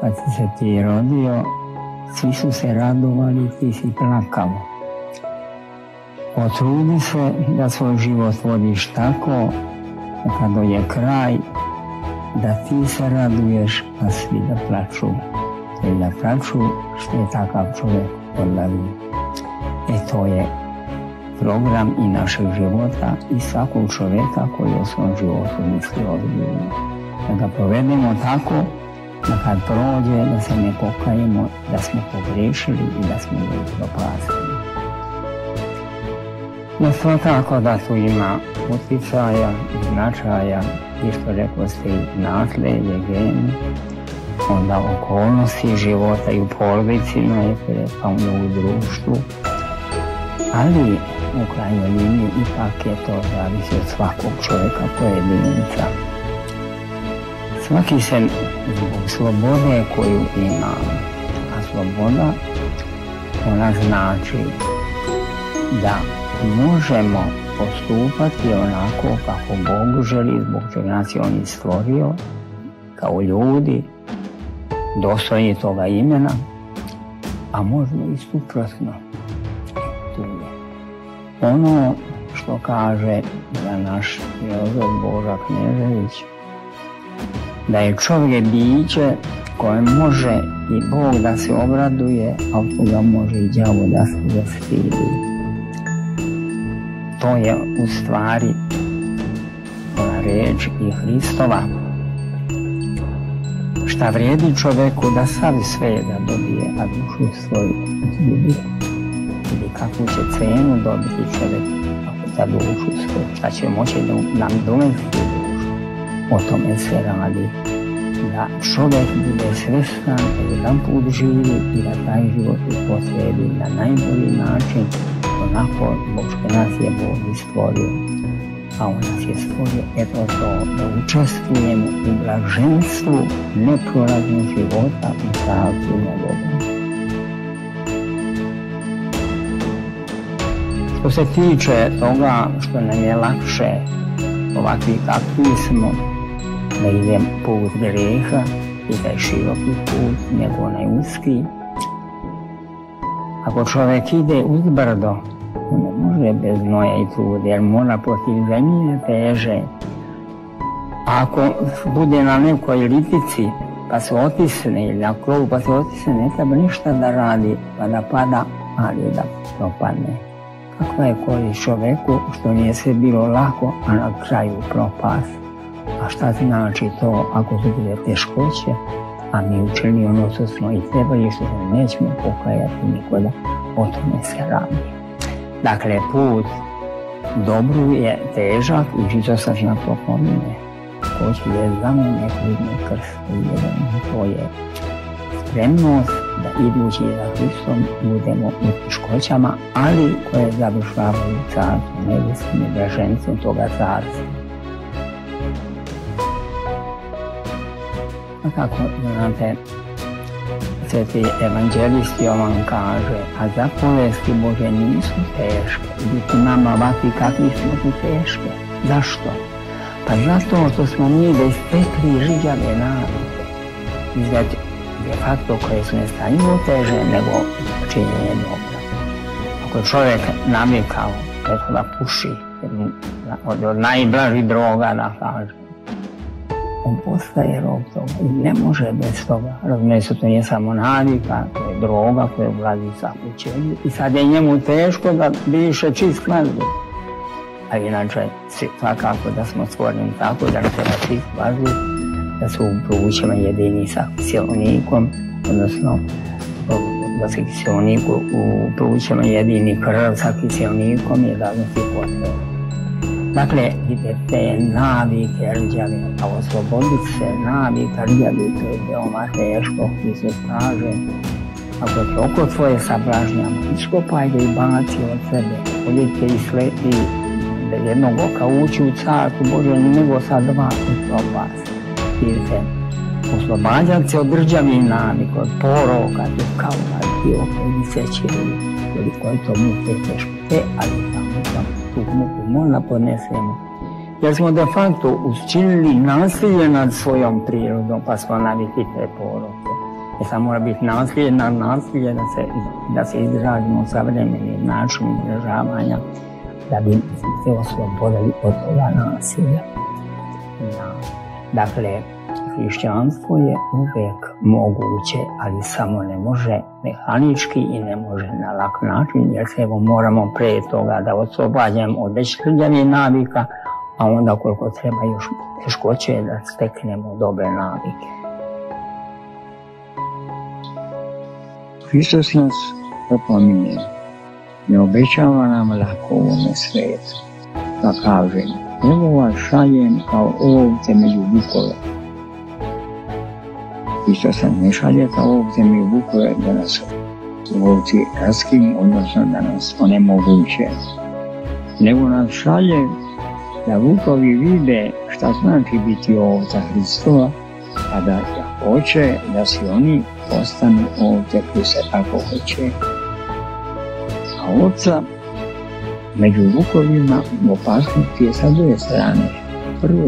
kad si se ti rodio, svi su se radovali, ti si plakao. Potrudi se da svoj život vodiš tako, da kad dođe kraj, da ti se raduješ, a svi da plaču. I da plaču što je takav čovjek odlazi. To je program i našeg života i svakog čovjeka koji o svom životu misli ozbiljno. Da ga provedemo tako, da kad prođe, da se ne pokajemo, da smo pogriješili i da smo ga upropastili. No svakako da tu ima utjecaja, značaja i što rekao ste nasljeđe, geni, onda okolnosti života i u porodici najprije, pa u društvu. Ali u krajnjoj liniji ipak je to zavisi od svakog čovjeka, pojedinca. Svaki se zbog slobode koju ima, a sloboda ona znači da možemo postupati onako kako Bog želi, zbog čega nas je On i stvorio kao ljudi, dostojni toga imena, a možemo i suprotno. Ono što kaže za naš filozof Boža Knežević, da je čovjek biće koje može i Bog da se obraduje, a od toga može i đavo da se zastidi. To je u stvari ona riječ i Hristova. Šta vrijedi čovjeku da sav sve da dobije, a dušu svoju izgubi? Ili kakvu će cenu dobiti čovjek ako ta dušu svoju? Šta će moći da nam donesti dušu? O tome se radi. Da čovjek bude svjestan da jedan put živi i da taj život upotrebi na najbolji način, onako zbog što nas je Bog stvorio. A On nas je stvorio eto to da učestvujemo u blaženstvu neprolaznog života u pravcu Boga. Što se tiče toga što nam je lakše ovakvi kakvi smo, da idem put grijeha i taj široki put nego onaj uski. Ako čovjek ide uz brdo, on ne može bez znoja i truda, jer mora protiv zemlje teže. A ako bude na nekoj litici pa se otisne ili na krovu pa se otisne, ne treba ništa da radi pa da pada, ali da propadne. Kakva je korist čovjeku što nije sve bilo lako, a na kraju propast? A šta znači to ako su bile teškoće, a mi učili ono što smo i trebali, što se nećemo pokajati nikoda, o tome se radi. Dakle, put dobru je težak i čisto sam na to pomine. Ko će je za mene klidni krst, to je spremnost da idući za Hristom budemo u teškoćama, ali koje završavaju carstvo, nebeskim i blaženstvom toga carstva. A kako, znate, Sveti evanđelist Jovan kaže, a zapovesti Bože nisu teške, biti nama ovakvi kakvi smo tu teške. Zašto? Pa zato što smo mi već stekli žiđave navike. Izgled je faktor koje su nestanjivo teže nego činjenje dobra. Ako je čovjek navikao da puši, od najblažih droga da kaže, on postaje rob toga i ne može bez toga. Razumije se, to nije samo navika, to je droga koja ulazi u svaku ćeliju i sad je njemu teško da diše čist vazduh. A inače, svakako da smo stvoreni tako da ne treba čist vazduh, da su u plućima jedini sa kiselnikom, odnosno da se kiselnik u plućima jedini krv sa kiselnikom je da nosi potrebe. Dakle, vidite, te navike rđave, a osloboditi se navika rđave, to je veoma teško, gdje se kaže, ako te oko tvoje sablažnjama, iskopaj ga i baci od sebe, odite i sledi bez jednog oka ući u carstvu Bože, nego sa dva u propast. Vidite, oslobađati se od rđavih navika, od poroka, do kauna, dio koji se čiri, koliko je to muke teško, ali tamo tu muku možda podnesemo. Jer smo de facto učinili nasilje nad svojom prirodom, pa smo navikli te poroke. I sad mora biti naslije da se izražimo savremenim načinom izražavanja da bi se oslobodili od toga nasilja. Dakle, hrišćanstvo je uvijek moguće, ali samo ne može mehanički i ne može na lak način, jer se moramo prije toga da oslobađamo od već krljavih navika, a onda koliko treba još teškoće da steknemo dobre navike. Hristos nas opominje, ne obećava nam lako u ovome svijetu, da kaže, evo vas šaljem kao ovce među vukove. Hristos nas ne šalje kao ovce među vukove da nas ovci raskinu, odnosno da nas onemoguće, nego nas šalje da vukovi vide šta znači biti ovca Hristova, a da hoće da si oni postanu ovce koji se tako hoće. A ovca među vukovima u opasnosti je sa dvije strane. Prvo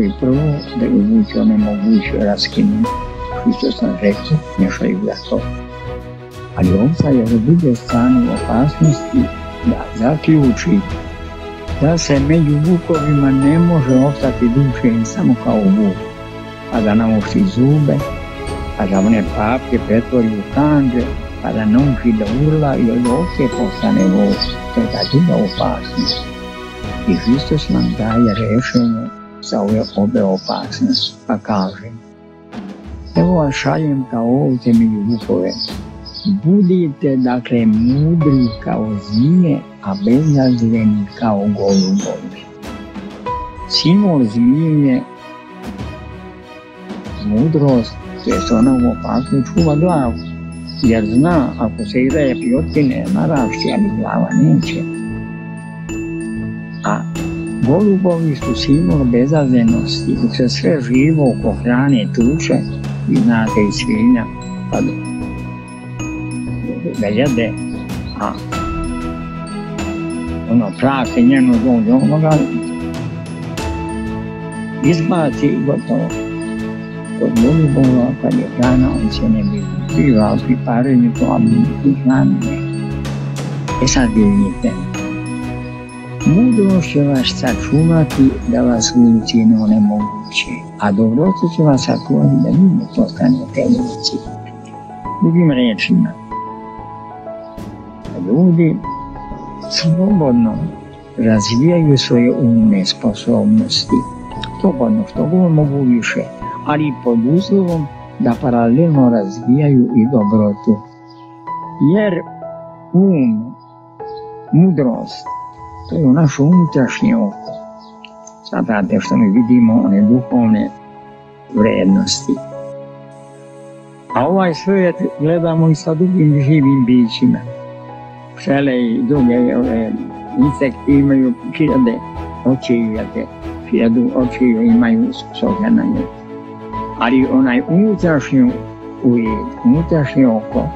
da je vuci onemoguće raskinu. Hristos nam rekao, ne šalju za to. Ali ovca je sa druge strane u opasnosti da zaključi da se među vukovima ne može ostati dušen samo kao vuk, pa da namuši zube, pa da one papke pretvori u kanđe, pa da nauči da urla i od ovce postane vuk. To je ta druga opasnost. I Hristos nam daje rješenje za ove obe opasnosti, pa kaže, evo vas šaljem kao ovce među vukove. Budite, dakle, mudri kao zmije, a bezazleni kao golubovi. Simbol zmije je mudrost, to je ona u opasnosti čuva glavu, jer zna ako se izdaje piotkine narašće, ali glava neće. A golubovi su simbol bezazlenosti, dok se sve živo oko hrane tuče, vi znate i svinja, pa ga jede, a prate njenu dođe, ono ga izbaci i gotovo. Kod golubova, kad je hrana, on se ne bi bivao priparenju to, ali i hrane ne. Sad vidite, mudrost će vas sačuvati da vas vuci ne onemoguće, a dobrotu će vas sačuvati da vi ne postanete vuci. Drugim rečima, ljudi slobodno razvijaju svoje umne sposobnosti, slobodno što god mogu više, ali pod uslovom da paralelno razvijaju i dobrotu. Jer mudrost, to je naše unutrašnje oko. Svatate što mi vidimo one duhovne vrednosti. A ovaj svijet gledamo i sa drugim živim bićima. Pčele i druge insekti imaju 1000 očiju, 1000 očiju imaju soka na nju. Ali onaj unutrašnje oko,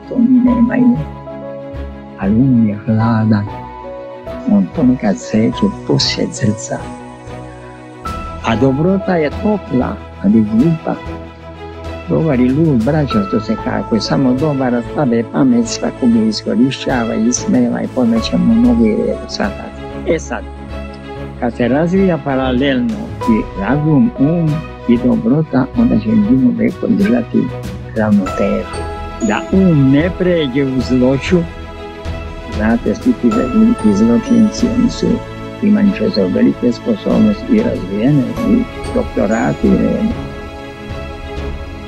to nemaju. Ali je hladan. On ponekad seče poslije srca. A dobrota je topla, ali glupa. Dobar i lud, braćo, što se kako je samo dobar, a slabe pamet svakog iskorišćava i ismeva i podmećemo novi red svatate. Sad, kad se razvija paralelno i razum, i dobrota, onda će ljudima podržati ravnotežu. Da ne pređe u zloću, znate, svi ti veliki zločinci, oni su imali često velike sposobnosti i razvijene, i doktorati i redne.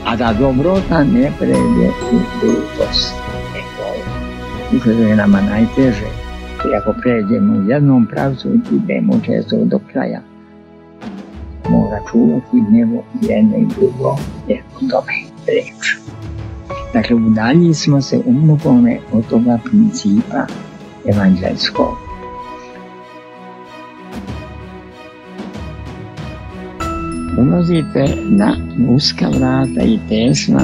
A da dobrota ne pređe u glupost. To je nama najteže. I ako pređemo u jednom pravcu, idemo često do kraja. Mora čuvati nego jedno i drugo, jer o tome reč. Dakle, udaljili smo se u mnogome od toga principa evanđelskog. Ulazite na uska vrata i tesna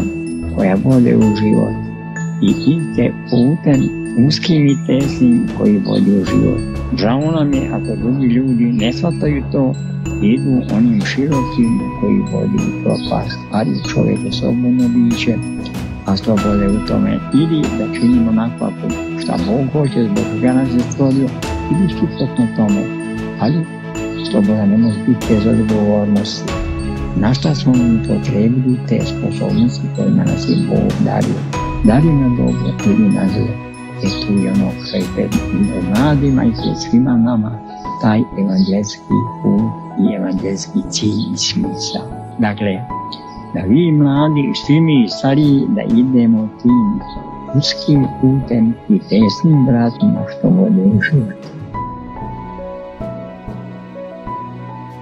koja vode u život i idite putem uskim i tesnim koji vode u život. Žao nam je ako drugi ljudi ne shvataju to, idu onim širokim koji vodi u propast, ali čovjek je slobodno biće, a slobode u tome ili da činimo onako šta Bog hoće, zbog koga nas je stvorio, ili suprotno tome. Ali sloboda ne može biti bez odgovornosti. Na šta smo mi potrebili te sposobnosti kojima nas je Bog dario? Dario na dobro ili na zlo? Tu je ono što je pred mladima i pred svima nama taj evanđelski put i evanđelski cilj i smisao. Dakle, da vi mladi, svi mi stariji, da idemo tim uskim putem i tesnim vratima što vode život.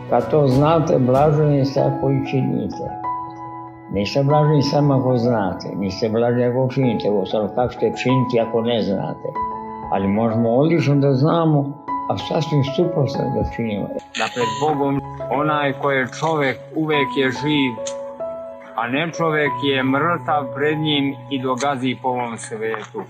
Kad to znate, blaženi ste ako i činite. Niste blaženi samo ako znate, niste blaženi ako činite, ostalo kako ćete činiti ako ne znate. Ali možemo odlično da znamo, a sasvim suprotno da činimo. Da pred Bogom onaj ko je čovjek uvek je živ, a ne čovjek je mrtav pred njim i dogazi po ovom svetu.